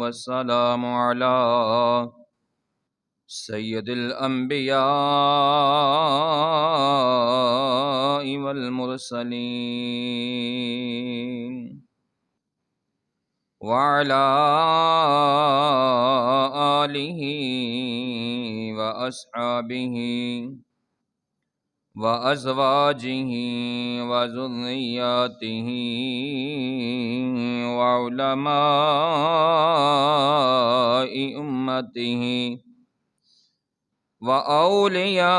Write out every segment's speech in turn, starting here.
والسلام على سيد الأنبياء والمرسلين وعلى آله وأصحابه وأزواجه وذرياته وعلماء أمته وأولياء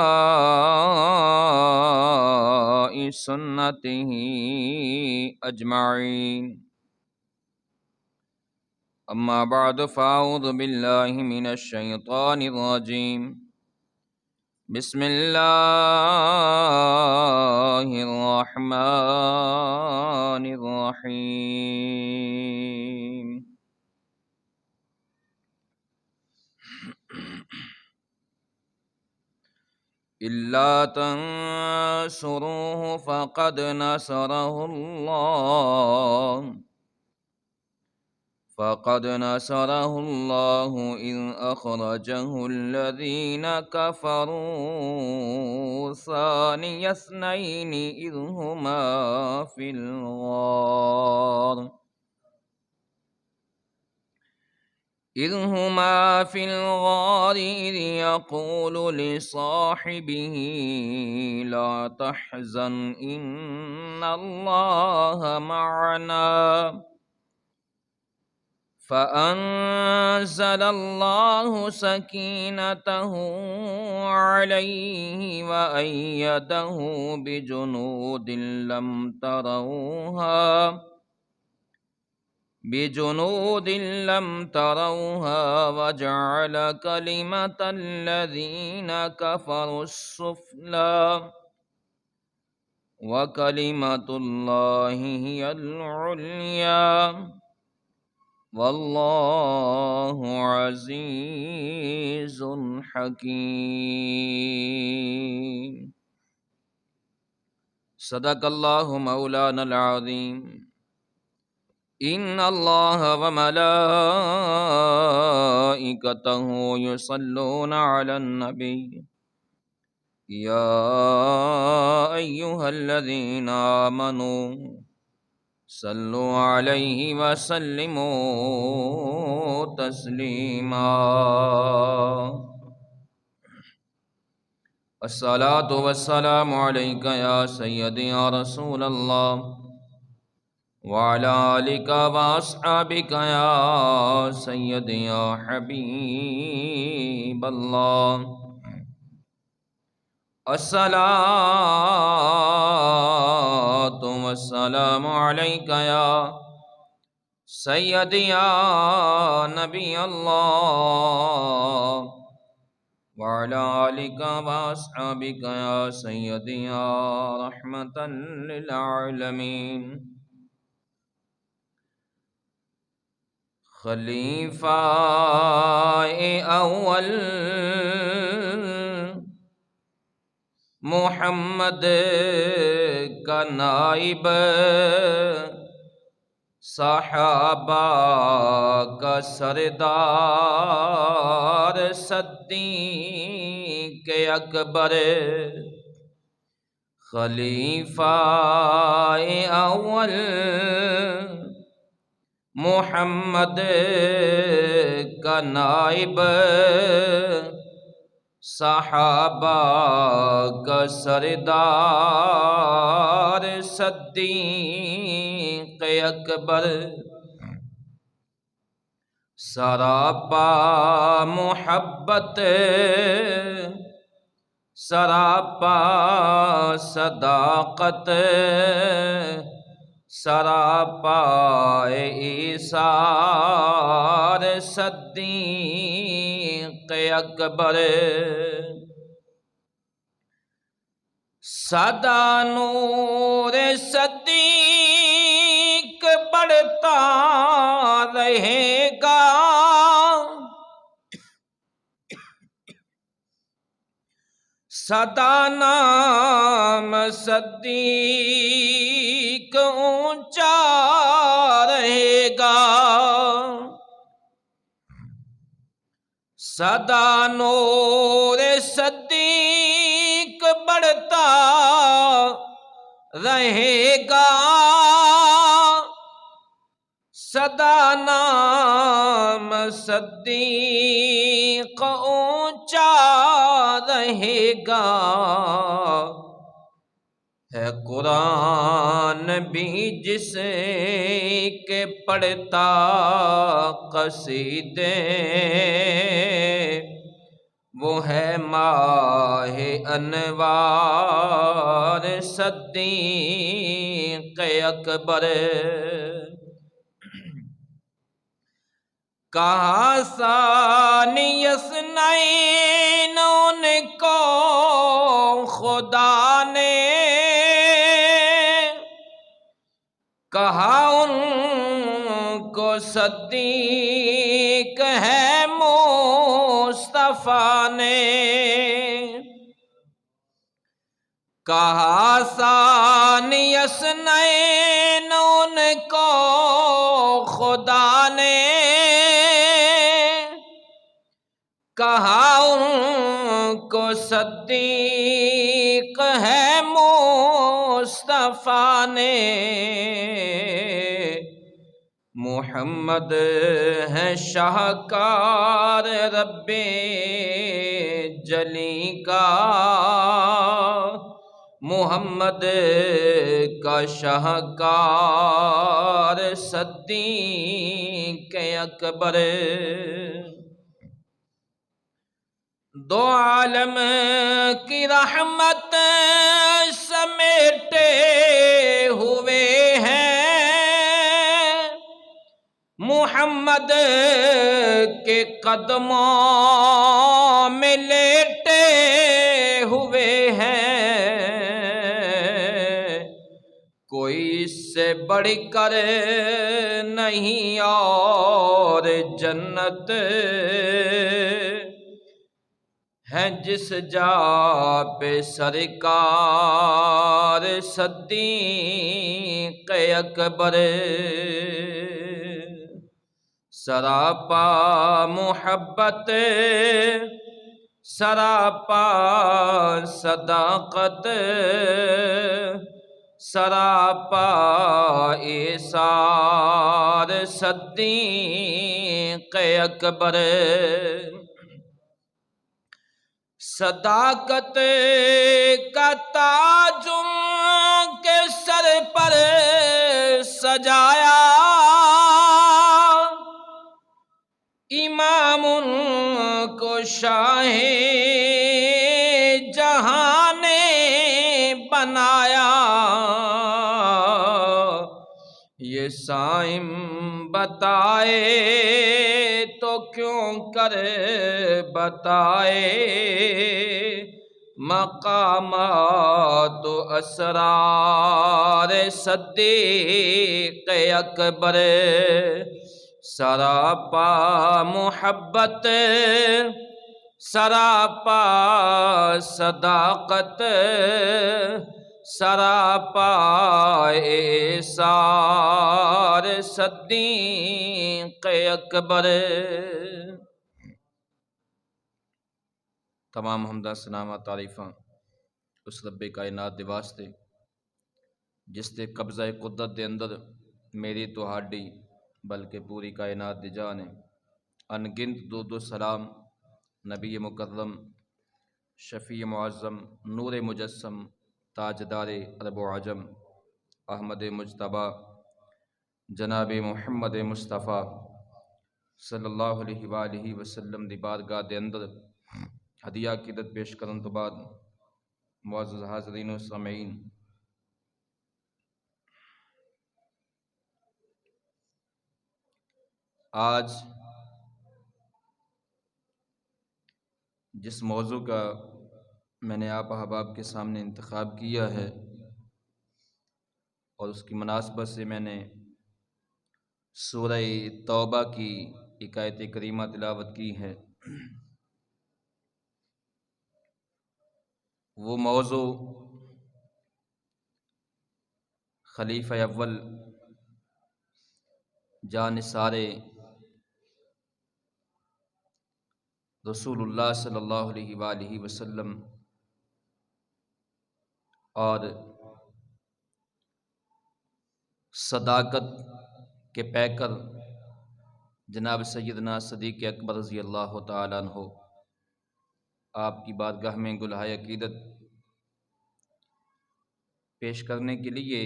سنته أجمعين. أما بعد فأعوذ بالله من الشيطان الرجيم. بسم الله الرحمن الرحيم. إلا تنصروه فقد نصره الله إذ أخرجه الذين كفروا ثاني اثنين إذ هما في الغار إذ يقول لصاحبه لا تحزن إن الله معنا فأنزل الله سكينته عليه وأيده بجنود لم تروها وجعل كلمة الذين كفروا السفلى وكلمة الله هي العليا والله عزيز حكيم. صدق الله مولانا العظيم. إن الله وملائكته يصلون على النبي يا أيها الذين آمنوا صلوا عليه وسلموا تسليما. الصلاة والسلام عليك يا سيدي يا رسول الله وعلى آلك وأصحابك يا سيدي يا حبيب الله. الصلاة والسلام عليك يا سيدي يا نبي الله وعلى آلك وأصحابك يا سيدي يا رحمة للعالمين. خلیفہ اول محمد کا نائب صحابہ کا سردار صدیق اکبر. خلیفہ اول محمد کا نائب صحابہ کا سردار صدیق اکبر. سراپا محبت سراپا صداقت سراپا ایثار صدیق اکبر. سدا نور صدیق بڑھتا رہے گا. سدا نام صدیق اونچا رہے گا، سدا نور صدیق بڑھتا رہے گا، سدا نام صدیق اونچا رہے گا۔ ہے قرآن بھی جس کے پڑھتا قصیدے، وہ ہے ماہ انوار صدیق اکبر۔ کہا ثانی اثنین ان کو خدا نے، کہا ان کو صدیق ہے مصطفیٰ نے، کہا ثانی اثنین ان کو خدا نے، کہا ان کو صدیق ہے مصطفیٰ نے، محمد ہے شاہکار رب جلی کا، محمد کا شاہکار صدیق اکبر۔ دو عالم کی رحمت سمیٹے ہوئے ہیں، محمد کے قدموں میں لیٹے ہوئے ہیں، کوئی اس سے بڑھ کر نہیں اور جنت ہے جس جا پہ سرکار صدیق اکبر۔ سراپا محبت، سراپا صداقت، سراپا ایثار صدیق اکبر۔ صداقت کا تاج ان کے سر پر سجایا، امام ان کو شاہ جہاں نے بنایا، یہ صائم بتائے تو کیوں کر بتائے، مقامات و اسرار صدیق اکبر۔ سراپا محبت، سراپا صداقت، سراپا ایثار صدیق اکبر۔ تمام حمدہ ثناء تعریفاں اس رب کائنات دے واسطے جس دے قبضہ قدرت دے اندر میری تہاڈی بلکہ پوری کائنات دی جان ہے۔ انگنت درود و سلام نبی مکرم، شفیع معظم، نور مجسم، تاجدار عرب و عجم، احمد مجتبیٰ، جناب محمد مصطفیٰ صلی اللہ علیہ وآلہ وسلم دی بارگاہ دے اندر ہدیہ عقیدت پیش کرن تو بعد معزز حاضرین و سامعین، آج جس موضوع کا میں نے آپ احباب کے سامنے انتخاب کیا ہے اور اس کی مناسبت سے میں نے سورہ توبہ کی ایک آیت کریمہ تلاوت کی ہے۔ وہ موضوع خلیفہ اول جانثار رسول اللہ صلی اللہ علیہ وآلہ وسلم اور صداقت کے پیکر جناب سیدنا صدیق اکبر رضی اللہ تعالیٰ عنہ آپ کی بارگاہ میں گلہائے عقیدت پیش کرنے کے لیے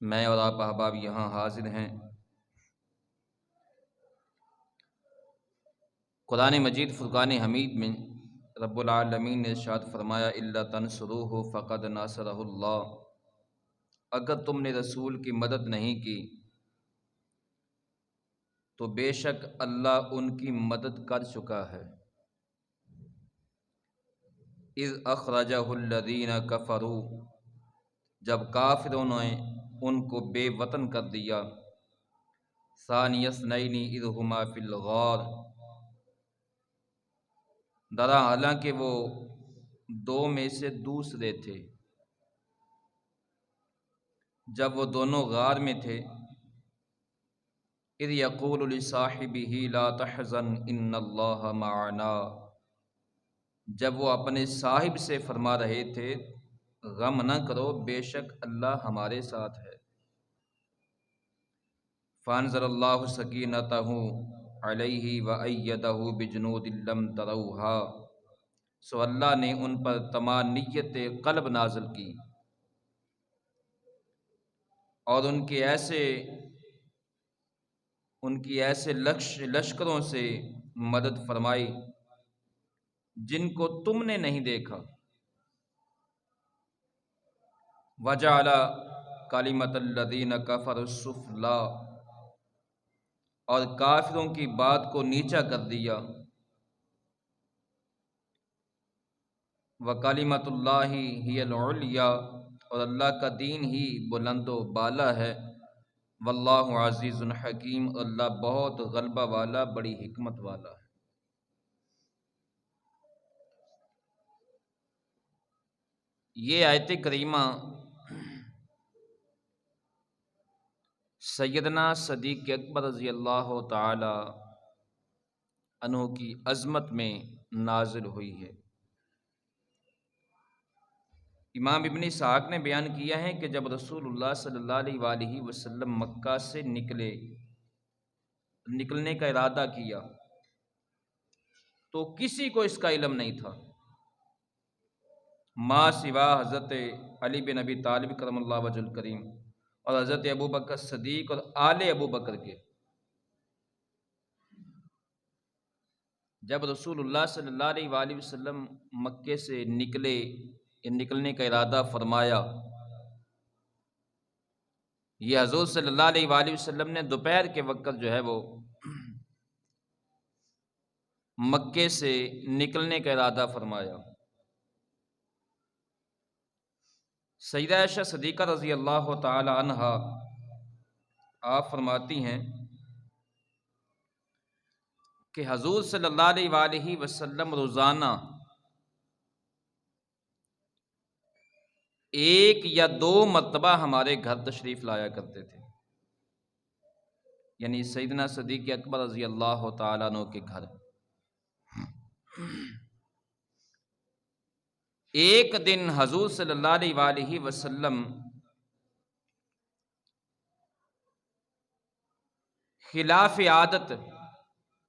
میں اور آپ احباب یہاں حاضر ہیں۔ قرآن مجید فرقان حمید میں رب العالمین نے ارشاد فرمایا الا تنصروہ فقد ناصرہ اللہ، اگر تم نے رسول کی مدد نہیں کی تو بے شک اللہ ان کی مدد کر چکا ہے۔ اذ اخرجہ الذین کفروا، جب کافروں نے ان کو بے وطن کر دیا، ثانی اثنین اذ ہما فی الغار، درا حالانکہ وہ دو میں سے دوسرے تھے، جب وہ دونوں غار میں تھے، اذ یقول لصاحبہ لا تحزن ان اللہ معنا، جب وہ اپنے صاحب سے فرما رہے تھے غم نہ کرو بے شک اللہ ہمارے ساتھ ہے۔ فانزل اللہ سکینتہ علیہ وأیدہ بجنود لم تروها، سو اللہ نے ان پر طمانینت قلب نازل کی اور ان کی ایسے لشکروں سے مدد فرمائی جن کو تم نے نہیں دیکھا۔ وجعل کلمۃ الذین کفروا السفلی، اور کافروں کی بات کو نیچا کر دیا۔ وکلمۃ اللہ ہی العلیٰ، اور اللہ کا دین ہی بلند و بالا ہے۔ واللہ عزیز حکیم، اللہ بہت غلبہ والا بڑی حکمت والا ہے۔ یہ آیت کریمہ سیدنا صدیق اکبر رضی اللہ تعالی عنہ کی عظمت میں نازل ہوئی ہے۔ امام ابن اسحاق نے بیان کیا ہے کہ جب رسول اللہ صلی اللہ علیہ وآلہ وسلم مکہ سے نکلنے کا ارادہ کیا تو کسی کو اس کا علم نہیں تھا ما سوا حضرت علی بن ابی طالب کرم اللہ وجہ الکریم اور حضرت ابو بکر صدیق اور آل ابو بکر کے۔ جب رسول اللہ صلی اللہ علیہ وآلہ وسلم مکے سے نکلنے کا ارادہ فرمایا، یہ حضور صلی اللہ علیہ وآلہ وسلم نے دوپہر کے وقت جو ہے وہ مکے سے نکلنے کا ارادہ فرمایا۔ سیدہ عائشہ صدیقہ رضی اللہ تعالی عنہا آپ فرماتی ہیں کہ حضور صلی اللہ علیہ وآلہ وسلم روزانہ ایک یا دو مرتبہ ہمارے گھر تشریف لایا کرتے تھے، یعنی سیدنا صدیق اکبر رضی اللہ تعالیٰ عنہ کے گھر۔ ایک دن حضور صلی اللہ علیہ وآلہ وسلم خلاف عادت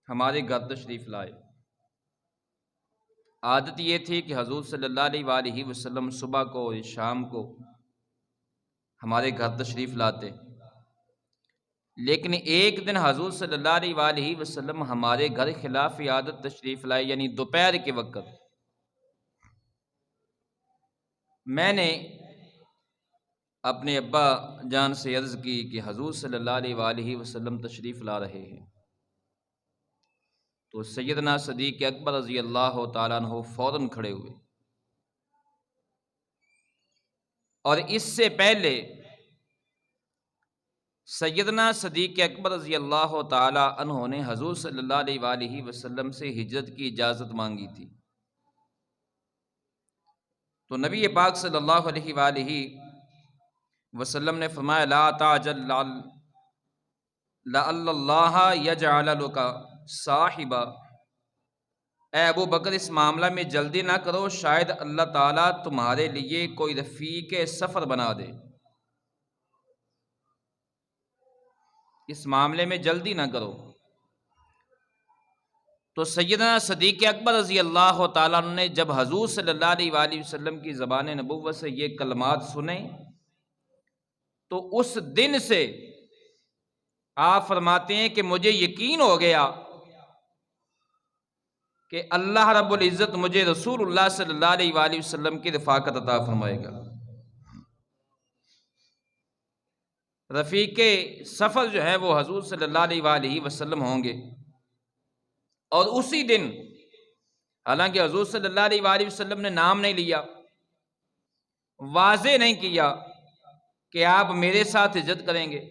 ہمارے گھر تشریف لائے۔ عادت یہ تھی کہ حضور صلی اللہ علیہ وآلہ وسلم صبح کو اور شام کو ہمارے گھر تشریف لاتے، لیکن ایک دن حضور صلی اللہ علیہ وآلہ وسلم ہمارے گھر خلاف عادت تشریف لائے، یعنی دوپہر کے وقت۔ میں نے اپنے ابا جان سے عرض کی کہ حضور صلی اللہ علیہ وآلہ وسلم تشریف لا رہے ہیں، تو سیدنا صدیق اکبر رضی اللہ تعالیٰ عنہ فوراً کھڑے ہوئے اور اس سے پہلے سیدنا صدیق اکبر رضی اللہ تعالی عنہ نے حضور صلی اللہ علیہ وآلہ وسلم سے ہجرت کی اجازت مانگی تھی، تو نبی پاک صلی اللہ علیہ وآلہ وسلم نے فرمایا لا تعجل لعل اللہ یجعل لک صاحبا، اے ابو بکر اس معاملہ میں جلدی نہ کرو، شاید اللہ تعالیٰ تمہارے لیے کوئی رفیق سفر بنا دے، اس معاملے میں جلدی نہ کرو۔ تو سیدنا صدیق اکبر رضی اللہ تعالیٰ عنہ نے جب حضور صلی اللہ علیہ وآلہ وسلم کی زبان نبوت سے یہ کلمات سنے تو اس دن سے آپ فرماتے ہیں کہ مجھے یقین ہو گیا کہ اللہ رب العزت مجھے رسول اللہ صلی اللہ علیہ وآلہ وسلم کی رفاقت عطا فرمائے گا۔ رفیق سفر جو ہے وہ حضور صلی اللہ علیہ وآلہ وسلم ہوں گے، اور اسی دن حالانکہ حضور صلی اللہ علیہ وآلہ وسلم نے نام نہیں لیا، واضح نہیں کیا کہ آپ میرے ساتھ ہجرت کریں گے،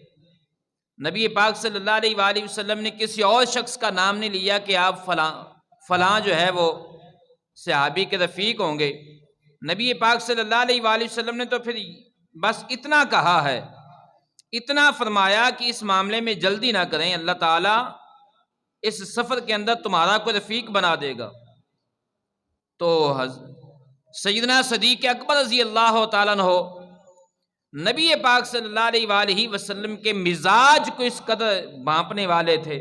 نبی پاک صلی اللہ علیہ وآلہ وسلم نے کسی اور شخص کا نام نہیں لیا کہ آپ فلاں جو ہے وہ صحابی کے رفیق ہوں گے، نبی پاک صلی اللہ علیہ وآلہ وسلم نے تو پھر بس اتنا کہا ہے، اتنا فرمایا کہ اس معاملے میں جلدی نہ کریں، اللہ تعالیٰ اس سفر کے اندر تمہارا کوئی رفیق بنا دے گا۔ تو سیدنا صدیق اکبر رضی اللہ تعالیٰ عنہ نبی پاک صلی اللہ علیہ وآلہ وسلم کے مزاج کو اس قدر بھانپنے والے تھے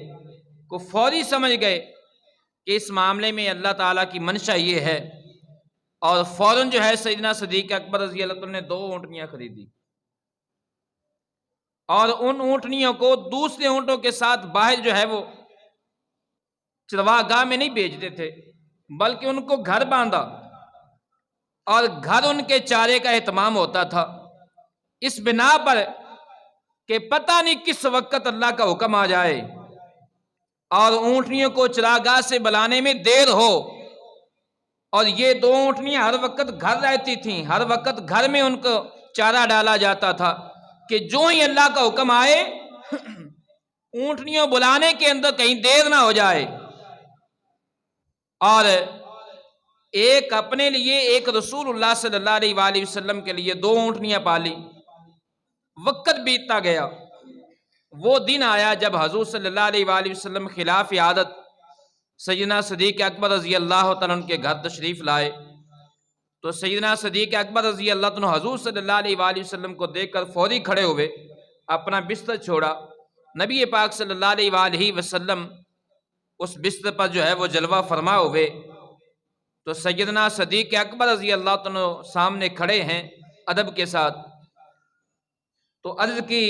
کو فوری سمجھ گئے کہ اس معاملے میں اللہ تعالیٰ کی منشا یہ ہے، اور فوراً جو ہے سیدنا صدیق اکبر رضی اللہ عنہ نے 2 اونٹنیاں خریدی، اور ان اونٹنیوں کو دوسرے اونٹوں کے ساتھ باہر جو ہے وہ چرواہ گاہ میں نہیں بیچتے تھے، بلکہ ان کو گھر باندھا اور گھر ان کے چارے کا اہتمام ہوتا تھا، اس بنا پر کہ پتہ نہیں کس وقت اللہ کا حکم آ جائے اور اونٹنیوں کو چراگاہ سے بلانے میں دیر ہو، اور یہ 2 اونٹنیاں ہر وقت گھر رہتی تھیں، ہر وقت گھر میں ان کو چارہ ڈالا جاتا تھا کہ جو ہی اللہ کا حکم آئے اونٹنیوں بلانے کے اندر کہیں دیر نہ ہو جائے، اور ایک اپنے لیے ایک رسول اللہ صلی اللہ علیہ وآلہ وسلم کے لیے 2 اونٹنیاں پالی۔ وقت بیتتا گیا، وہ دن آیا جب حضور صلی اللہ علیہ وآلہ وسلم خلاف عادت سیدنا صدیق اکبر رضی اللہ تعالیٰ عنہ کے گھر تشریف لائے، تو سیدنا صدیق اکبر رضی اللہ عنہ حضور صلی اللہ علیہ وآلہ وسلم کو دیکھ کر فوری کھڑے ہوئے، اپنا بستر چھوڑا، نبی پاک صلی اللہ علیہ وآلہ وسلم اس بستر پر جو ہے وہ جلوہ فرما ہوئے، تو سیدنا صدیق اکبر رضی اللہ عنہ سامنے کھڑے ہیں ادب کے ساتھ، تو عرض کی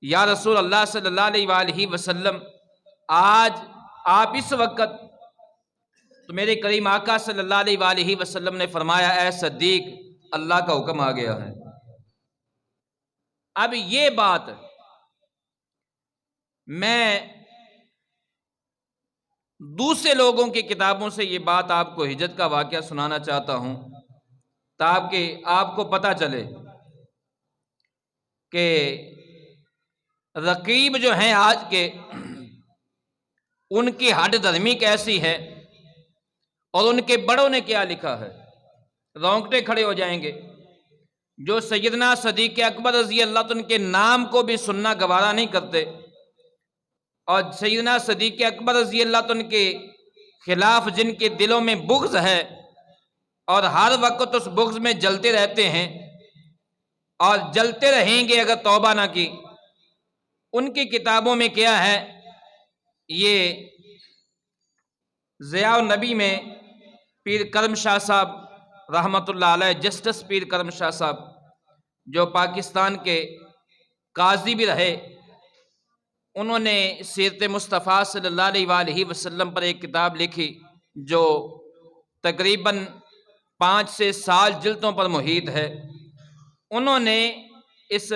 یا رسول اللہ صلی اللہ علیہ وآلہ وسلم آج آپ اس وقت، تو میرے کریم آقا صلی اللہ علیہ وآلہ وسلم نے فرمایا اے صدیق اللہ کا حکم آ گیا ہے۔ اب یہ بات میں دوسرے لوگوں کی کتابوں سے یہ بات آپ کو ہجرت کا واقعہ سنانا چاہتا ہوں تاکہ آپ کو پتہ چلے کہ رقیب جو ہیں آج کے ان کی ہڈ دھرمی کیسی ہے اور ان کے بڑوں نے کیا لکھا ہے، رونگٹے کھڑے ہو جائیں گے۔ جو سیدنا صدیق اکبر رضی اللہ عنہ کے نام کو بھی سننا گوارا نہیں کرتے، اور سیدنا صدیق اکبر رضی اللہ عنہ کے خلاف جن کے دلوں میں بغض ہے اور ہر وقت اس بغض میں جلتے رہتے ہیں اور جلتے رہیں گے اگر توبہ نہ کی، ان کی کتابوں میں کیا ہے، یہ ضیاء النبی میں پیر کرم شاہ صاحب رحمۃ اللہ علیہ، جسٹس پیر کرم شاہ صاحب جو پاکستان کے قاضی بھی رہے، انہوں نے سیرت مصطفیٰ صلی اللہ علیہ وآلہ وسلم پر ایک کتاب لکھی جو تقریباً 5 سے 7 جلدوں پر محیط ہے۔ انہوں نے اس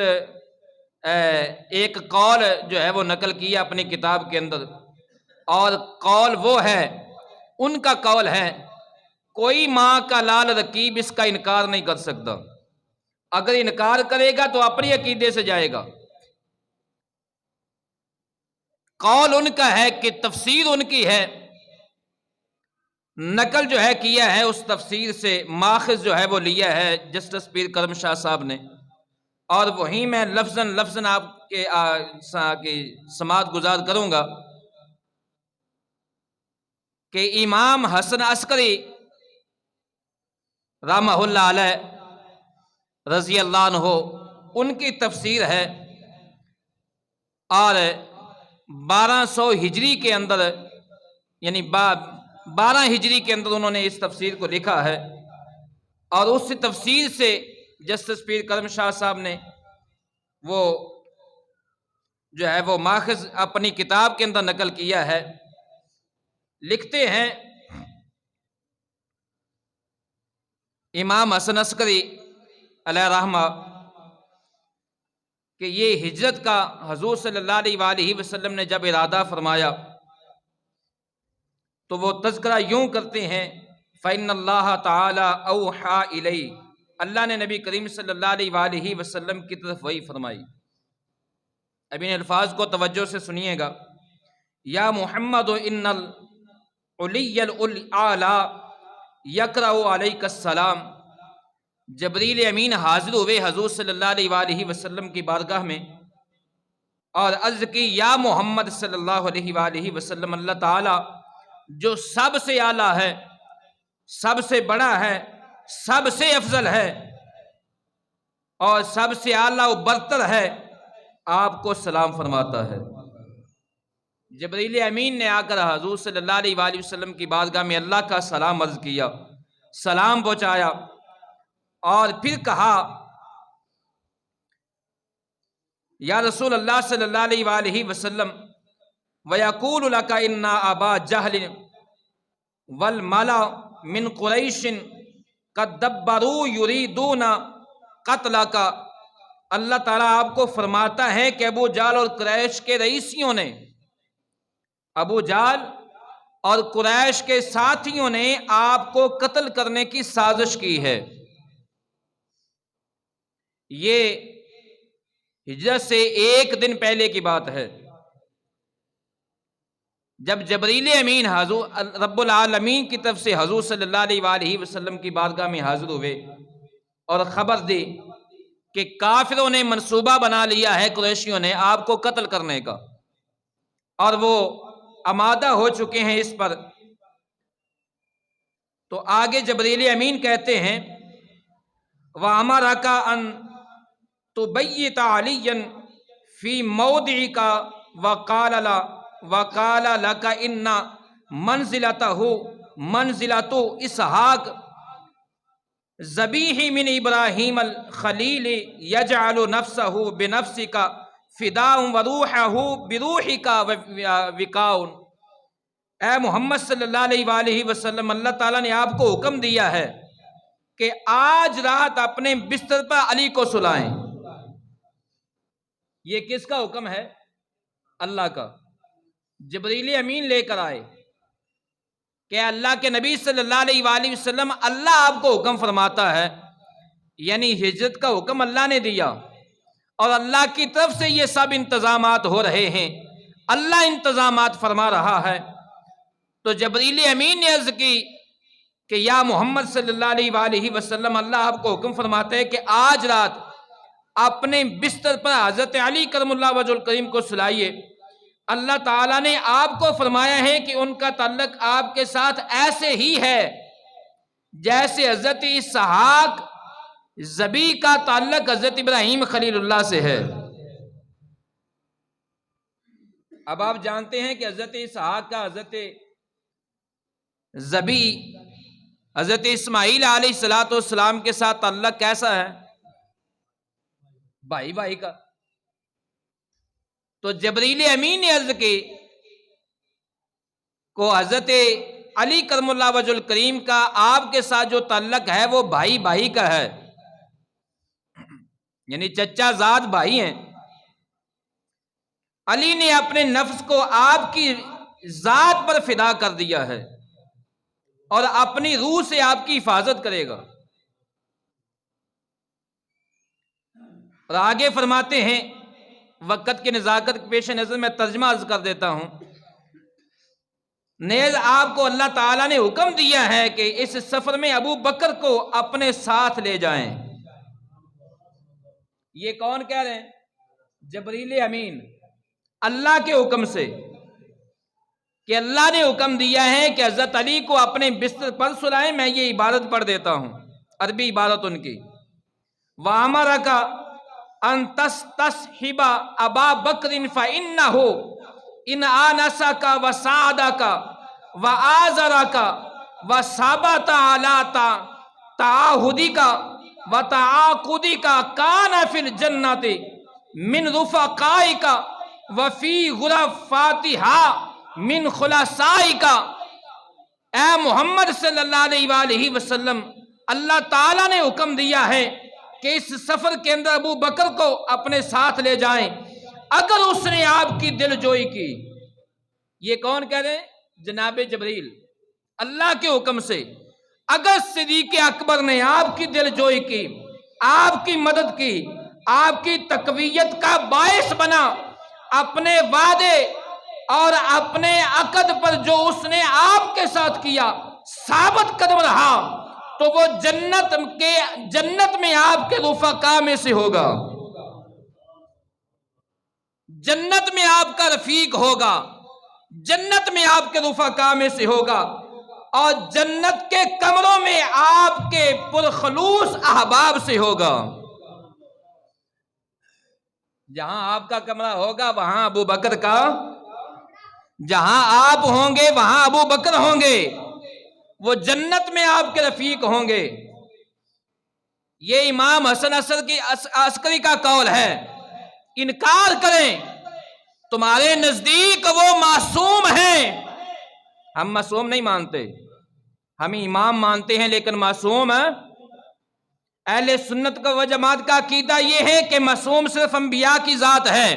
ایک قول جو ہے وہ نقل کیا اپنی کتاب کے اندر، اور قول وہ ہے، ان کا قول ہے کوئی ماں کا لال رقیب اس کا انکار نہیں کر سکتا، اگر انکار کرے گا تو اپنے عقیدے سے جائے گا، قول ان کا ہے کہ تفسیر ان کی ہے، نقل جو ہے کیا ہے اس تفسیر سے، ماخذ جو ہے وہ لیا ہے جسٹس پیر کرم شاہ صاحب نے، اور وہیں میں لفظاً لفظاً آپ کے سماعت گزار کروں گا کہ امام حسن عسکری رحمہ اللہ علیہ رضی اللہ عنہ ان کی تفسیر ہے، اور 1200 ہجری کے اندر، یعنی 12 ہجری کے اندر انہوں نے اس تفسیر کو لکھا ہے، اور اس تفسیر سے جسٹس پیر کرم شاہ صاحب نے وہ جو ہے وہ ماخذ اپنی کتاب کے اندر نقل کیا ہے۔ لکھتے ہیں امام حسن عسکری علیہ رحمہ کہ یہ ہجرت کا حضور صلی اللہ علیہ وآلہ وسلم نے جب ارادہ فرمایا تو وہ تذکرہ یوں کرتے ہیں، فَإِنَّ اللَّهَ تَعَالَى أَوْحَى إِلَيْهِ، اللہ نے نبی کریم صلی اللہ علیہ وآلہ وسلم کی طرف وحی فرمائی۔ اب ان الفاظ کو توجہ سے سنیے گا، یا محمد ان العلی الاعلی یقرأ علیک السلام، جبریل امین حاضر ہوئے حضور صلی اللہ علیہ وآلہ وسلم کی بارگاہ میں اور عرض کی، یا محمد صلی اللہ علیہ وآلہ وسلم، اللہ تعالی جو سب سے اعلیٰ ہے، سب سے بڑا ہے، سب سے افضل ہے اور سب سے اعلیٰ و برتر ہے، آپ کو سلام فرماتا ہے۔ جبریل امین نے آ کر حضور صلی اللہ علیہ وآلہ وسلم کی بارگاہ میں اللہ کا سلام عرض کیا، سلام پہنچایا، اور پھر کہا، یا رسول اللہ صلی اللہ علیہ وآلہ وسلم، وَيَقُولُ لَكَ إِنَّ أَبَا جَهْلٍ وَالْمَلَأَ مِنْ قُرَيْشٍ قَدْ دَبَّرُوا يُرِيدُونَ قَتْلَكَ، اللہ تعالیٰ آپ کو فرماتا ہے کہ ابو جہل اور قریش کے رئیسیوں نے، ابو جہل اور قریش کے ساتھیوں نے آپ کو قتل کرنے کی سازش کی ہے۔ یہ ہجرت سے ایک دن پہلے کی بات ہے، جب جبریل امین حضور رب العالمین کی طرف سے حضور صلی اللہ علیہ وآلہ وسلم کی بارگاہ میں حاضر ہوئے اور خبر دی کہ کافروں نے منصوبہ بنا لیا ہے، قریشیوں نے آپ کو قتل کرنے کا، اور وہ آمادہ ہو چکے ہیں اس پر۔ تو آگے جبریل امین کہتے ہیں، وَأَمَرَكَ أَن تُبَيِّتَ عَلِيًّا فِي مَوْضِعِكَ وَقَالَ لَكَ إِنَّ مَنْزِلَتَهُ مَنْزِلَةُ إِسْحَاقَ ذبیح من ابراہیم الخلیل یجعل نفسہ بنفسک فداء وروحہ بروحک وقاء۔ اے محمد صلی اللہ علیہ وآلہ وسلم، اللہ تعالیٰ نے آپ کو حکم دیا ہے کہ آج رات اپنے بستر پر علی کو سلائیں۔ یہ کس کا حکم ہے؟ اللہ کا۔ جبریل امین لے کر آئے کہ اللہ کے نبی صلی اللہ علیہ وآلہ وسلم، اللہ آپ کو حکم فرماتا ہے، یعنی ہجرت کا حکم اللہ نے دیا اور اللہ کی طرف سے یہ سب انتظامات ہو رہے ہیں، اللہ انتظامات فرما رہا ہے۔ تو جبریل امین نے عرض کی کہ یا محمد صلی اللہ علیہ وآلہ وسلم، اللہ آپ کو حکم فرماتا ہے کہ آج رات اپنے بستر پر حضرت علی کرم اللہ وجہ الکریم کو سلائیے۔ اللہ تعالیٰ نے آپ کو فرمایا ہے کہ ان کا تعلق آپ کے ساتھ ایسے ہی ہے جیسے حضرت اسحاق ذبیح کا تعلق حضرت ابراہیم خلیل اللہ سے ہے۔ اب آپ جانتے ہیں کہ حضرت اسحاق کا حضرت ذبیح حضرت اسماعیل علیہ السلام کے ساتھ تعلق کیسا ہے؟ بھائی بھائی کا۔ تو جبریل امین نے عرض کی کو حضرت علی کرم اللہ وجہ الکریم کا آپ کے ساتھ جو تعلق ہے وہ بھائی بھائی کا ہے، یعنی چچا زاد بھائی ہیں۔ علی نے اپنے نفس کو آپ کی ذات پر فدا کر دیا ہے اور اپنی روح سے آپ کی حفاظت کرے گا۔ اور آگے فرماتے ہیں وقت کی نزاکت کے پیش نظر میں ترجمہ عرض کر دیتا ہوں۔ نیز آپ کو اللہ تعالیٰ نے حکم دیا ہے کہ اس سفر میں ابو بکر کو اپنے ساتھ لے جائیں۔ یہ کون کہہ رہے ہیں؟ جبریل امین، اللہ کے حکم سے، کہ اللہ نے حکم دیا ہے کہ حضرت علی کو اپنے بستر پر سلائیں۔ میں یہ عبارت پڑھ دیتا ہوں، عربی عبارت ان کی۔ وَأَمَرَكَ أَن تَسْتَصْحِبَ أَبَا بَكْرٍ فَإِنَّهُ إِنْ آنَسَكَ وَسَاعَدَكَ وَآزَرَكَ وَثَبَتَ عَلَىٰ تَعَاهُدِكَ وَتَعَاقُدِكَ كَانَ فِي الْجَنَّةِ مِنْ رُفَقَائِكَ وَفِي غُرَفَاتِهَا مِنْ خُلَصَائِكَ۔ اے محمد صلی اللہ علیہ وآلہ وسلم، اللہ تعالیٰ نے حکم دیا ہے کہ اس سفر کے اندر ابو بکر کو اپنے ساتھ لے جائیں اگر اس نے آپ کی دل جوئی کی۔ یہ کون کہہ رہے ہیں؟ جناب جبریل، اللہ کے حکم سے۔ اگر صدیق اکبر نے آپ کی دل جوئی کی، آپ کی مدد کی، آپ کی تقویت کا باعث بنا، اپنے وعدے اور اپنے عقد پر جو اس نے آپ کے ساتھ کیا ثابت قدم رہا، تو وہ جنت میں آپ کے رفقا میں سے ہوگا، جنت میں آپ کا رفیق ہوگا، جنت میں آپ کے رفقا میں سے ہوگا، اور جنت کے کمروں میں آپ کے پرخلوص احباب سے ہوگا۔ جہاں آپ کا کمرہ ہوگا وہاں ابو بکر کا، جہاں آپ ہوں گے وہاں ابو بکر ہوں گے، وہ جنت میں آپ کے رفیق ہوں گے۔ یہ امام حسن عسکری کا قول ہے۔ انکار کریں، تمہارے نزدیک وہ معصوم ہیں، ہم معصوم نہیں مانتے، ہم امام مانتے ہیں لیکن معصوم ہیں۔ اہل سنت و جماعت کا عقیدہ یہ ہے کہ معصوم صرف انبیاء کی ذات ہے،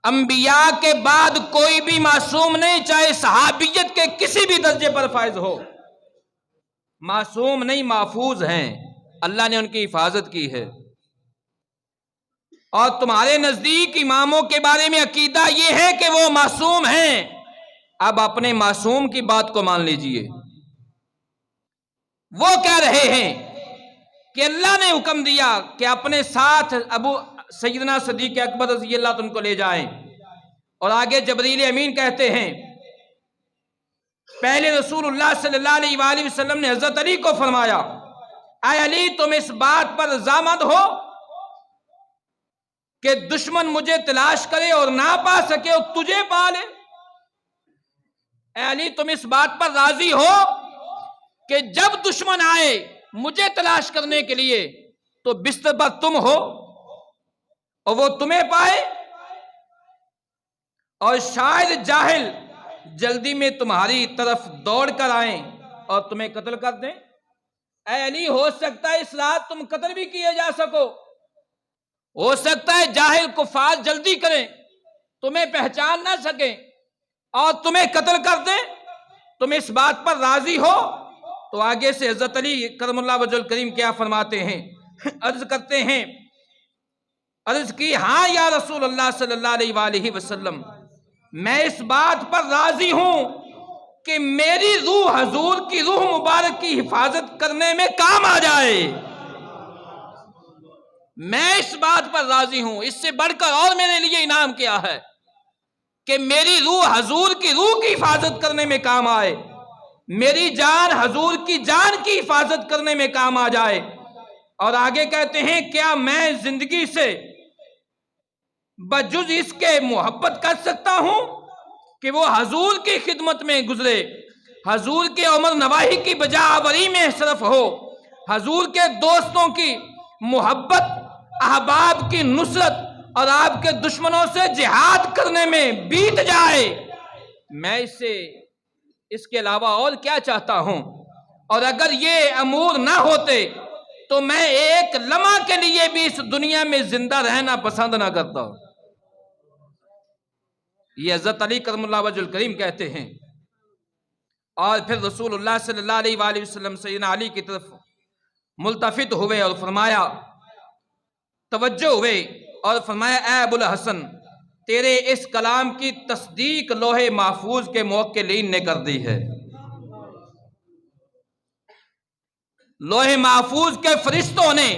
انبیاء کے بعد کوئی بھی معصوم نہیں، چاہے صحابیت کے کسی بھی درجے پر فائز ہو، معصوم نہیں، محفوظ ہیں، اللہ نے ان کی حفاظت کی ہے۔ اور تمہارے نزدیک اماموں کے بارے میں عقیدہ یہ ہے کہ وہ معصوم ہیں، اب اپنے معصوم کی بات کو مان لیجئے۔ وہ کہہ رہے ہیں کہ اللہ نے حکم دیا کہ اپنے ساتھ ابو سیدنا صدیق اکبر رضی اللہ عنہ کو لے جائیں، اور آگے جبریل امین کہتے ہیں، پہلے رسول اللہ صلی اللہ علیہ وآلہ وسلم نے حضرت علی کو فرمایا، اے علی تم اس بات پر رضامند ہو کہ دشمن مجھے تلاش کرے اور نہ پا سکے اور تجھے پا لے؟ اے علی تم اس بات پر راضی ہو کہ جب دشمن آئے مجھے تلاش کرنے کے لیے تو بستر پر تم ہو اور وہ تمہیں پائے، اور شاید جاہل جلدی میں تمہاری طرف دوڑ کر آئیں اور تمہیں قتل کر دیں؟ اے علی ہو سکتا ہے اس رات تم قتل بھی کیے جا سکو، ہو سکتا ہے جاہل کفار جلدی کریں، تمہیں پہچان نہ سکیں اور تمہیں قتل کر دیں، تم اس بات پر راضی ہو؟ تو آگے سے حضرت علی کرم اللہ وجہ الکریم کیا فرماتے ہیں، عرض کرتے ہیں، عرض کی ہاں یا رسول اللہ صلی اللہ علیہ وآلہ وسلم، میں اس بات پر راضی ہوں کہ میری روح حضور کی روح مبارک کی حفاظت کرنے میں کام آ جائے، میں اس بات پر راضی ہوں۔ اس سے بڑھ کر اور میرے لیے انعام کیا ہے کہ میری روح حضور کی روح کی حفاظت کرنے میں کام آئے، میری جان حضور کی جان کی حفاظت کرنے میں کام آ جائے۔ اور آگے کہتے ہیں، کیا میں زندگی سے بجز اس کے محبت کر سکتا ہوں کہ وہ حضور کی خدمت میں گزرے، حضور کے امر نواہی کی بجا آوری میں صرف ہو، حضور کے دوستوں کی محبت، احباب کی نصرت اور آپ کے دشمنوں سے جہاد کرنے میں بیت جائے؟ میں اس کے علاوہ اور کیا چاہتا ہوں؟ اور اگر یہ امور نہ ہوتے تو میں ایک لمحہ کے لیے بھی اس دنیا میں زندہ رہنا پسند نہ کرتا۔ یہ حضرت علی کرم اللہ وجہ الکریم کہتے ہیں۔ اور پھر رسول اللہ صلی اللہ علیہ وآلہ وسلم سیدنا علی کی طرف ملتفت ہوئے اور فرمایا، توجہ ہوئے اور فرمایا اے ابو الحسن تیرے اس کلام کی تصدیق لوح محفوظ کے موکلین نے کر دی ہے، لوح محفوظ کے فرشتوں نے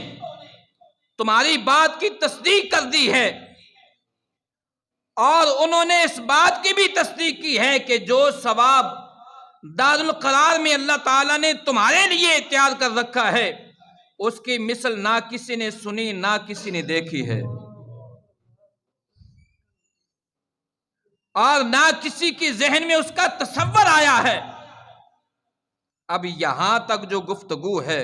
تمہاری بات کی تصدیق کر دی ہے، اور انہوں نے اس بات کی بھی تصدیق کی ہے کہ جو ثواب دارالقرار میں اللہ تعالیٰ نے تمہارے لیے تیار کر رکھا ہے اس کی مثل نہ کسی نے سنی نہ کسی نے دیکھی ہے، اور نہ کسی کی ذہن میں اس کا تصور آیا ہے۔ اب یہاں تک جو گفتگو ہے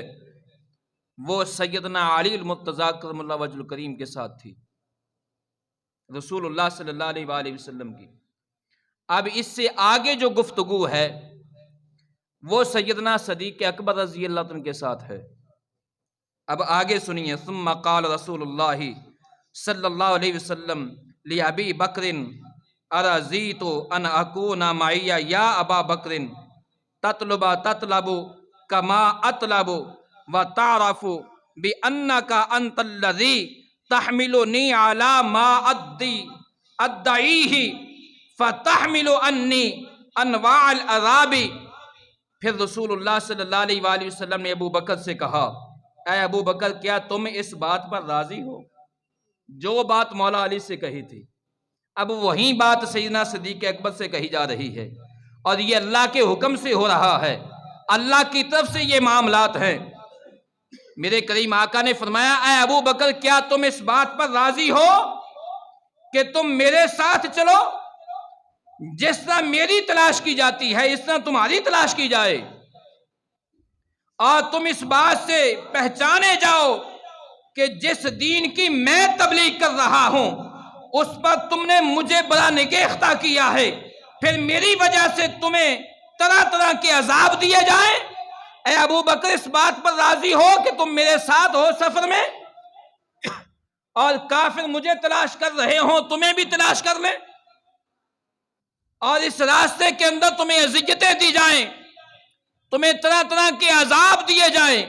وہ سیدنا علی المرتضیٰ کرم اللہ وجہ الکریم کے ساتھ تھی، رسول اللہ صلی اللہ علیہ وآلہ وسلم کی۔ اب اس سے آگے جو گفتگو ہے وہ سیدنا صدیق اکبر رضی اللہ عنہ کے ساتھ ہے۔ اب آگے سنیے، ثم قال رسول اللہ صلی اللہ علیہ وسلم لأبی بکر ارضیت ان اکون معی یا ابا بکر تطلب کما اطلب وتعرف بانک انت الذی تحملنی علی ما ادعیہ فتحمل انی انواع العذاب۔ پھر رسول اللہ صلی اللہ علیہ وآلہ وسلم نے ابو بکر سے کہا، اے ابو بکر کیا تم اس بات پر راضی ہو جو بات مولا علی سے کہی تھی؟ اب وہی بات سیدنا صدیق اکبر سے کہی جا رہی ہے، اور یہ اللہ کے حکم سے ہو رہا ہے، اللہ کی طرف سے یہ معاملات ہیں۔ میرے کریم آقا نے فرمایا، اے ابو بکر کیا تم اس بات پر راضی ہو کہ تم میرے ساتھ چلو، جس طرح میری تلاش کی جاتی ہے اس طرح تمہاری تلاش کی جائے، اور تم اس بات سے پہچانے جاؤ کہ جس دین کی میں تبلیغ کر رہا ہوں اس پر تم نے مجھے بڑا نگہختہ کیا ہے، پھر میری وجہ سے تمہیں طرح طرح کے عذاب دیے جائیں۔ اے ابو بکر اس بات پر راضی ہو کہ تم میرے ساتھ ہو سفر میں، اور کافر مجھے تلاش کر رہے ہوں تمہیں بھی تلاش کر لیں، اور اس راستے کے اندر تمہیں اذیتیں دی جائیں، تمہیں طرح طرح کے عذاب دیے جائیں۔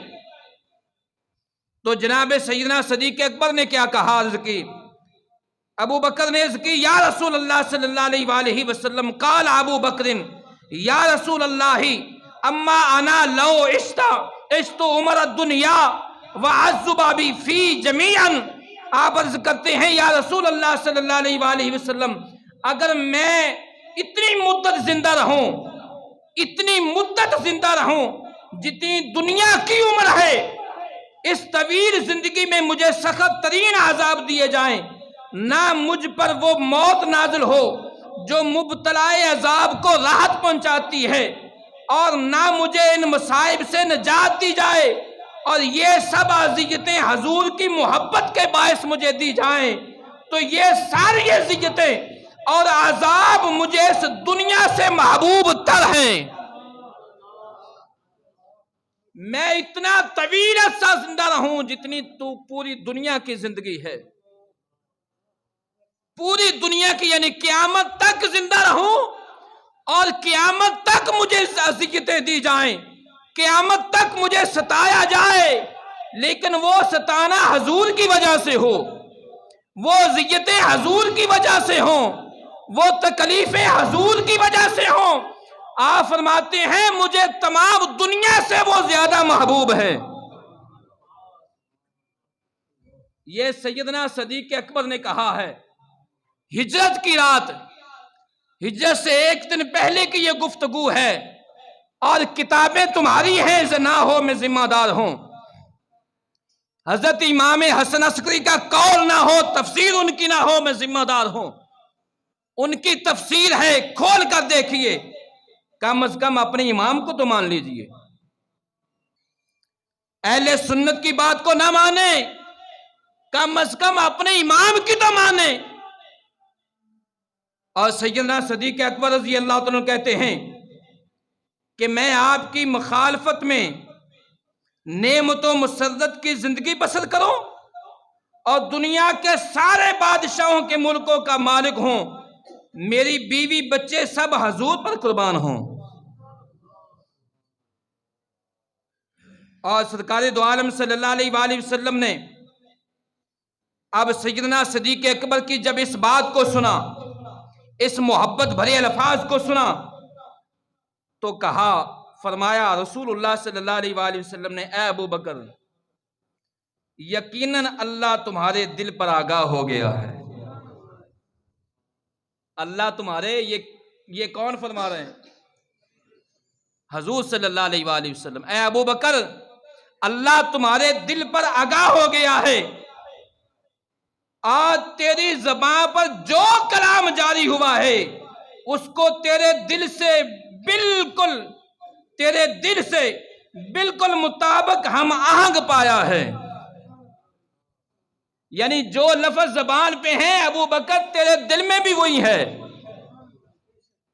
تو جناب سیدنا صدیق اکبر نے کیا کہا، عرض کی، ابو بکر نے عرض کی، یا رسول اللہ صلی اللہ علیہ وآلہ وسلم، قال ابو بکر یا رسول اللہ اما انا لو عشت عمر الدنیا وعز بابی فی جمیعا۔ آپ عرض کرتے ہیں یا رسول اللہ صلی اللہ علیہ وآلہ وسلم، اگر میں اتنی مدت زندہ رہوں، اتنی مدت زندہ رہوں جتنی دنیا کی عمر ہے، اس طویل زندگی میں مجھے سخت ترین عذاب دیے جائیں، نہ مجھ پر وہ موت نازل ہو جو مبتلا عذاب کو راحت پہنچاتی ہے، اور نہ مجھے ان مصائب سے نجات دی جائے، اور یہ سب اذیتیں حضور کی محبت کے باعث مجھے دی جائیں، تو یہ ساری اذیتیں اور عذاب مجھے اس دنیا سے محبوب تر ہیں۔ میں اتنا طویل عرصہ زندہ رہوں جتنی تو پوری دنیا کی زندگی ہے، پوری دنیا کی یعنی قیامت تک زندہ رہوں، اور قیامت تک مجھے اذیتیں دی جائیں، قیامت تک مجھے ستایا جائے، لیکن وہ ستانا حضور کی وجہ سے ہو، وہ اذیتیں حضور کی وجہ سے ہوں، وہ تکلیفیں حضور کی وجہ سے ہوں۔ آپ فرماتے ہیں مجھے تمام دنیا سے وہ زیادہ محبوب ہے۔ یہ سیدنا صدیق اکبر نے کہا ہے، ہجرت کی رات، ہجرت سے ایک دن پہلے کی یہ گفتگو ہے، اور کتابیں تمہاری ہیں نہ ہو میں ذمہ دار ہوں۔ حضرت امام حسن عسکری کا قول نہ ہو، تفسیر ان کی نہ ہو میں ذمہ دار ہوں۔ ان کی تفسیر ہے، کھول کر دیکھیے، کم از کم اپنے امام کو تو مان لیجئے۔ اہل سنت کی بات کو نہ مانے، کم از کم اپنے امام کی تو مانے۔ اور سیدنا صدیق اکبر رضی اللہ عنہ کہتے ہیں کہ میں آپ کی مخالفت میں نعمت و مسرت کی زندگی بسر کروں اور دنیا کے سارے بادشاہوں کے ملکوں کا مالک ہوں، میری بیوی بچے سب حضور پر قربان ہوں۔ اور سرکار دو عالم صلی اللہ علیہ وآلہ وسلم نے اب سیدنا صدیق اکبر کی جب اس بات کو سنا، اس محبت بھرے الفاظ کو سنا، تو کہا، فرمایا رسول اللہ صلی اللہ علیہ وآلہ وسلم نے، اے ابو بکر، یقیناً اللہ تمہارے دل پر آگاہ ہو گیا ہے۔ اللہ تمہارے، یہ کون فرما رہے ہیں؟ حضور صلی اللہ علیہ وآلہ وسلم، اے ابو بکر، اللہ تمہارے دل پر آگاہ ہو گیا ہے۔ آج تیری زبان پر جو کلام جاری ہوا ہے اس کو تیرے دل سے بالکل مطابق ہم آہنگ پایا ہے۔ یعنی جو لفظ زبان پہ ہیں ابو بکر، تیرے دل میں بھی وہی ہے۔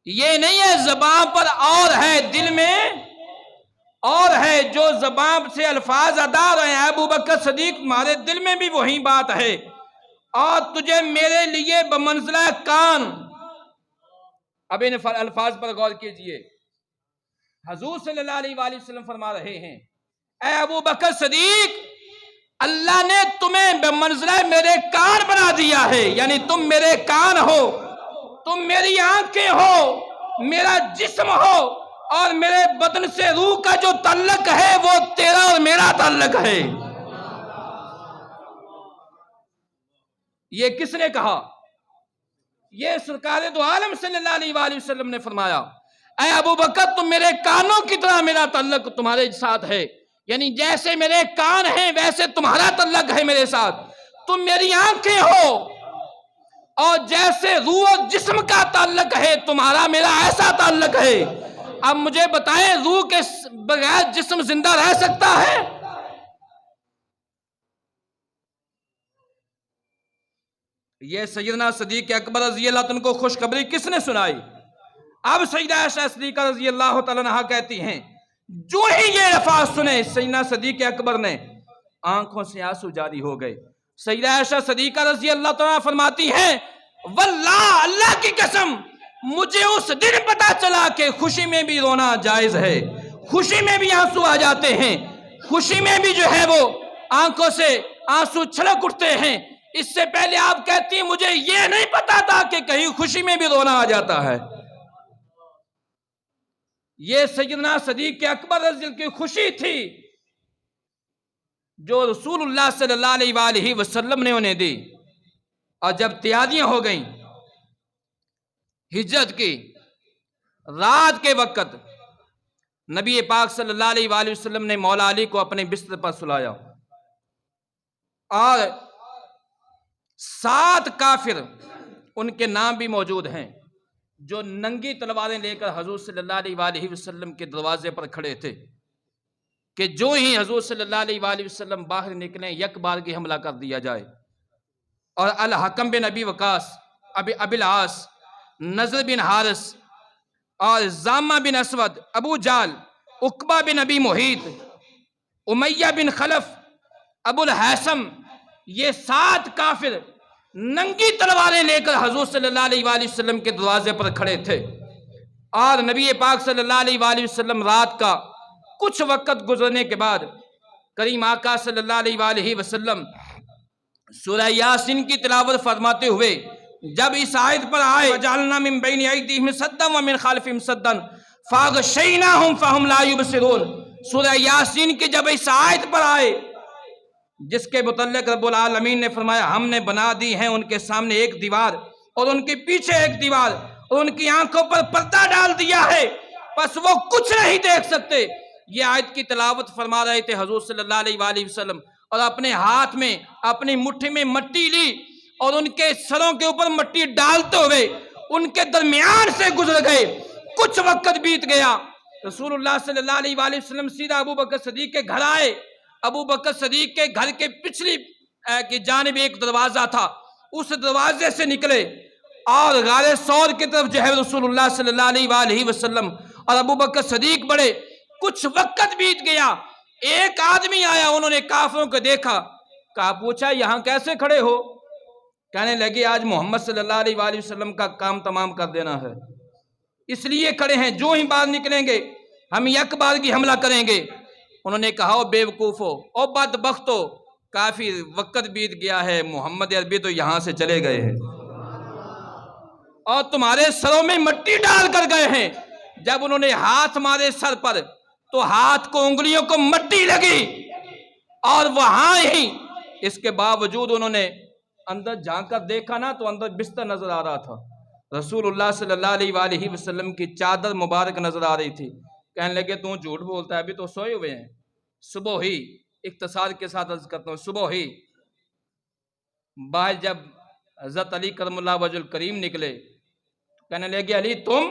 یہ نہیں ہے زبان پر اور ہے دل میں اور ہے، جو زبان سے الفاظ ادا رہے ہیں ابو بکر صدیق، تمہارے دل میں بھی وہی بات ہے۔ اور تجھے میرے لیے بمنزلہ کان، اب ان الفاظ پر غور کیجئے، حضور صلی اللہ علیہ وآلہ وسلم فرما رہے ہیں، اے ابو بکر صدیق، اللہ نے تمہیں بمنزلہ میرے کان بنا دیا ہے۔ یعنی تم میرے کان ہو، تم میری آنکھیں ہو، میرا جسم ہو، اور میرے بدن سے روح کا جو تعلق ہے وہ تیرا اور میرا تعلق ہے۔ یہ کس نے کہا؟ یہ سرکار دو عالم صلی اللہ علیہ وآلہ وسلم نے فرمایا، اے ابو بکر، تم میرے کانوں کی طرح میرا تعلق تمہارے ساتھ ہے۔ یعنی جیسے میرے کان ہیں ویسے تمہارا تعلق ہے میرے ساتھ۔ تم میری آنکھیں ہو، اور جیسے روح اور جسم کا تعلق ہے تمہارا میرا ایسا تعلق ہے۔ اب مجھے بتائیں، روح کے بغیر جسم زندہ رہ سکتا ہے؟ یہ سیدنا صدیق اکبر رضی اللہ عنہ کو خوشخبری کس نے سنائی؟ اب سیدہ عائشہ صدیقہ رضی اللہ تعالیٰ عنہا کہتی ہیں، جو ہی یہ الفاظ سنے سیدنا صدیق اکبر نے آنکھوں سے آنسو جاری ہو گئے۔ سیدہ عائشہ صدیقہ رضی اللہ تعالیٰ فرماتی ہیں، واللہ، اللہ کی قسم، مجھے اس دن پتا چلا کہ خوشی میں بھی رونا جائز ہے، خوشی میں بھی آنسو آ جاتے ہیں، خوشی میں بھی جو ہے وہ آنکھوں سے آنسو چھلک اٹھتے ہیں۔ اس سے پہلے آپ کہتی ہیں مجھے یہ نہیں پتا تھا کہ کہیں خوشی میں بھی رونا آ جاتا ہے۔ یہ سیدنا صدیق اکبر رضی اللہ کی خوشی تھی جو رسول اللہ صلی اللہ علیہ وآلہ وسلم نے انہیں دی۔ اور جب تیاریاں ہو گئیں ہجرت کی، رات کے وقت نبی پاک صلی اللہ علیہ وآلہ وسلم نے مولا علی کو اپنے بستر پر سلایا، اور 7 کافر، ان کے نام بھی موجود ہیں، جو ننگی تلواریں لے کر حضور صلی اللہ علیہ وآلہ وسلم کے دروازے پر کھڑے تھے کہ جو ہی حضور صلی اللہ علیہ وآلہ وسلم باہر نکلیں یک بارگی حملہ کر دیا جائے۔ اور الحکم بن ابی وقاص، ابی العاص، نضر بن حارث، اور زامہ بن اسود، ابو جال، عقبہ بن ابی محیط، امیہ بن خلف، ابو الحیثم، یہ 7 کافر ننگی تلواریں لے کر حضور صلی اللہ علیہ وآلہ وسلم کے دروازے پر کھڑے تھے۔ اور نبی پاک صلی اللہ علیہ وآلہ وسلم رات کا کچھ وقت گزرنے کے بعد کریم آقا صلی اللہ علیہ وآلہ وسلم سورہ یاسین کی تلاوت فرماتے ہوئے جب اس آیت پر آئے، وَجَعَلْنَا مِن بَيْنِ أَيْدِيهِمْ سَدًّا وَمِن خَلْفِهِمْ سَدًّا فَأَغْشَيْنَاهُمْ فَهُمْ لَا يُبْصِرُونَ، سورہ یاسین کی جب اس آیت پر آئے جس کے متعلق رب العالمین نے فرمایا ہم نے بنا دی ہیں ان کے سامنے ایک دیوار اور ان کے پیچھے ایک دیوار، اور ان کی آنکھوں پر پردہ ڈال دیا ہے، پس وہ کچھ نہیں دیکھ سکتے۔ یہ آیت کی تلاوت فرما رہے تھے حضور صلی اللہ علیہ وآلہ وسلم، اور اپنے ہاتھ میں اپنی مٹھی میں مٹی لی اور ان کے سروں کے اوپر مٹی ڈالتے ہوئے ان کے درمیان سے گزر گئے۔ کچھ وقت بیت گیا، رسول اللہ صلی اللہ علیہ وآلہ وسلم سیدھا ابو بکر صدیق کے گھر آئے۔ ابو بکر صدیق کے گھر کے پچھلی کی جانب ایک دروازہ تھا، اس دروازے سے نکلے اور غار ثور کی طرف جو ہے رسول اللہ صلی اللہ علیہ وآلہ وسلم اور ابو بکر صدیق بڑھے۔ کچھ وقت بیت گیا، ایک آدمی آیا، انہوں نے کافروں کو دیکھا، کہا پوچھا یہاں کیسے کھڑے ہو؟ کہنے لگے آج محمد صلی اللہ علیہ وآلہ وسلم کا کام تمام کر دینا ہے، اس لیے کھڑے ہیں، جو ہی باہر نکلیں گے ہم یک بارگی حملہ کریں گے۔ انہوں نے کہا او بے وقوف ہو، او بدبخت ہو، کافی وقت بیت گیا ہے، محمد عربی تو یہاں سے چلے گئے ہیں اور تمہارے سروں میں مٹی ڈال کر گئے ہیں۔ جب انہوں نے ہاتھ مارے سر پر تو ہاتھ کو، انگلیوں کو مٹی لگی، اور وہاں ہی اس کے باوجود انہوں نے اندر جھانک کر دیکھا نا تو اندر بستر نظر آ رہا تھا، رسول اللہ صلی اللہ علیہ وآلہ وسلم کی چادر مبارک نظر آ رہی تھی۔ کہنے لگے تو جھوٹ بولتا ہے، ابھی تو سوئے ہوئے ہیں۔ صبح ہی، اختصار کے ساتھ عرض کرتا ہوں، صبح ہی باہر جب حضرت علی کرم اللہ وجہ الکریم نکلے، کہنے لگے علی تم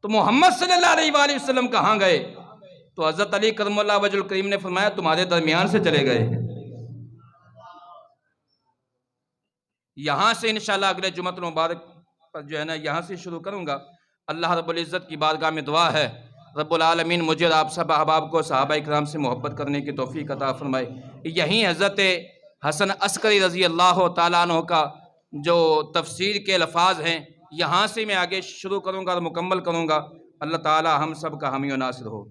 تو محمد صلی اللہ علیہ وآلہ وسلم کہاں گئے؟ تو حضرت علی کرم اللہ وجہ الکریم نے فرمایا تمہارے درمیان سے چلے گئے ہیں۔ یہاں سے انشاءاللہ اگلے جمعہ المبارک پر جو ہے نا یہاں سے شروع کروں گا۔ اللہ رب العزت کی بارگاہ میں دعا ہے رب العالمین مجھے اور آپ سب احباب کو صحابہ اکرام سے محبت کرنے کی توفیق عطا فرمائے۔ یہیں حضرت حسن عسکری رضی اللہ تعالیٰ عنہ کا جو تفسیر کے الفاظ ہیں یہاں سے میں آگے شروع کروں گا اور مکمل کروں گا۔ اللہ تعالیٰ ہم سب کا حامی و ناصر ہو۔